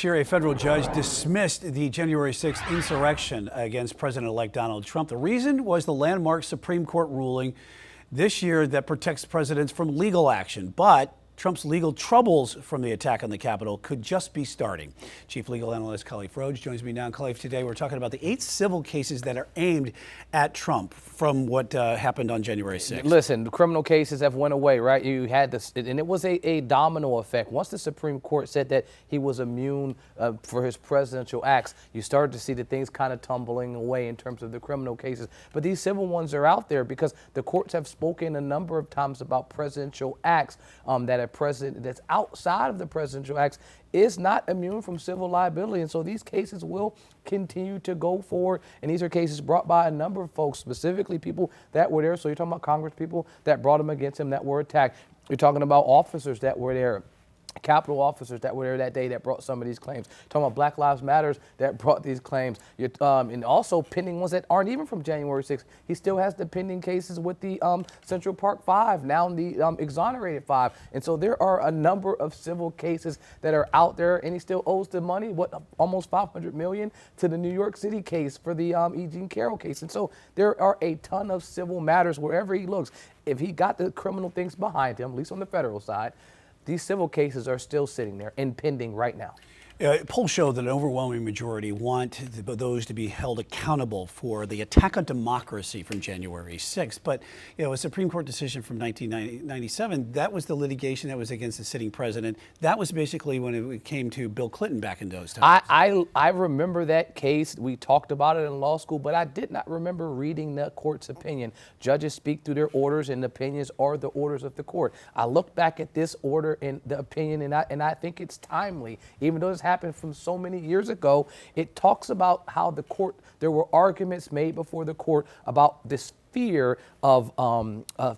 A federal judge dismissed the January 6th insurrection against President-elect Donald Trump. The reason was the landmark Supreme Court ruling this year that protects presidents from legal action. But Trump's legal troubles from the attack on the Capitol could just be starting. Chief legal analyst Khalif Rhodes joins me now. Khalif, today we're talking about the 8 civil cases that are aimed at Trump from what happened on January 6th. Listen, the criminal cases have went away, right? You had this, and it was a domino effect. Once the Supreme Court said that he was immune for his presidential acts, you started to see the things kind of tumbling away in terms of the criminal cases. But these civil ones are out there because the courts have spoken a number of times about presidential acts that a president that's outside of the presidential acts is not immune from civil liability. And so these cases will continue to go forward. And these are cases brought by a number of folks, specifically people that were there. So you're talking about Congress people that brought them against him that were attacked. You're talking about officers that were there, Capitol officers that were there that day that brought some of these claims. Talking about Black Lives Matters that brought these claims. And also pending ones that aren't even from January 6th. He still has the pending cases with the Central Park 5, now the exonerated 5. And so there are a number of civil cases that are out there, and he still owes the money, almost $500 million to the New York City case for the E. Jean Carroll case. And so there are a ton of civil matters wherever he looks. If he got the criminal things behind him, at least on the federal side, these civil cases are still sitting there and pending right now. Polls show that an overwhelming majority want those to be held accountable for the attack on democracy from January 6th. But, a Supreme Court decision from 1997, that was the litigation that was against the sitting president. That was basically when it came to Bill Clinton back in those times. I remember that case. We talked about it in law school, but I did not remember reading the court's opinion. Judges speak through their orders, and the opinions are the orders of the court. I look back at this order and the opinion, and I think it's timely, even though it's happened from so many years ago. It talks about how the court, there were arguments made before the court about this fear of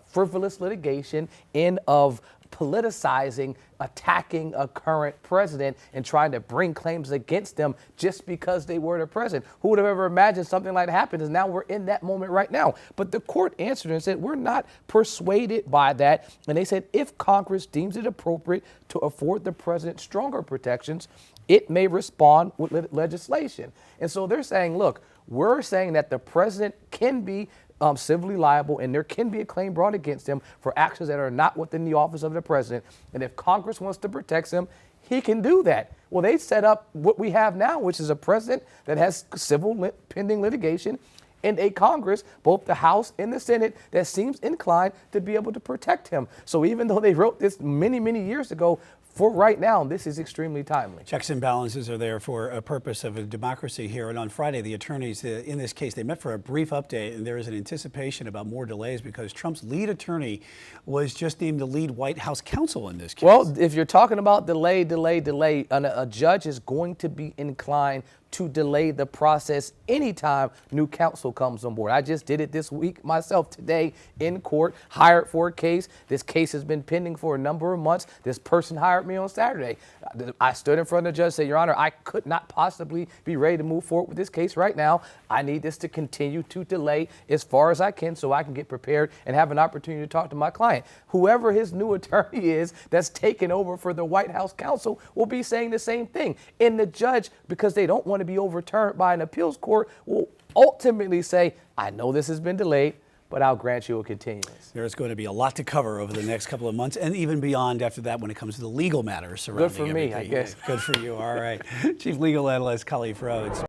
frivolous litigation and of politicizing, attacking a current president and trying to bring claims against them just because they were the president. Who would have ever imagined something like that happened? And now we're in that moment right now. But the court answered and said, we're not persuaded by that. And they said, if Congress deems it appropriate to afford the president stronger protections, it may respond with legislation. And so they're saying, look, we're saying that the president can be civilly liable, and there can be a claim brought against him for actions that are not within the office of the president. And if Congress wants to protect him, he can do that. Well, they set up what we have now, which is a president that has civil pending litigation and a Congress, both the House and the Senate, that seems inclined to be able to protect him. So even though they wrote this many, many years ago, for right now, this is extremely timely. Checks and balances are there for a purpose of a democracy here. And on Friday, the attorneys in this case, they met for a brief update, and there is an anticipation about more delays because Trump's lead attorney was just named the lead White House counsel in this case. Well, if you're talking about delay, a judge is going to be inclined to delay the process anytime new counsel comes on board. I just did it this week myself today in court, hired for a case. This case has been pending for a number of months. This person hired me on Saturday. I stood in front of the judge and said, Your Honor, I could not possibly be ready to move forward with this case right now. I need this to continue to delay as far as I can so I can get prepared and have an opportunity to talk to my client. Whoever his new attorney is that's taken over for the White House counsel will be saying the same thing. And the judge, because they don't want to be overturned by an appeals court, will ultimately say, I know this has been delayed, but I'll grant you a continuance. There's going to be a lot to cover over the next couple of months and even beyond after that when it comes to the legal matters surrounding Good for me, everything. I guess. Good for you. All right. Chief legal analyst Khalif Rhodes.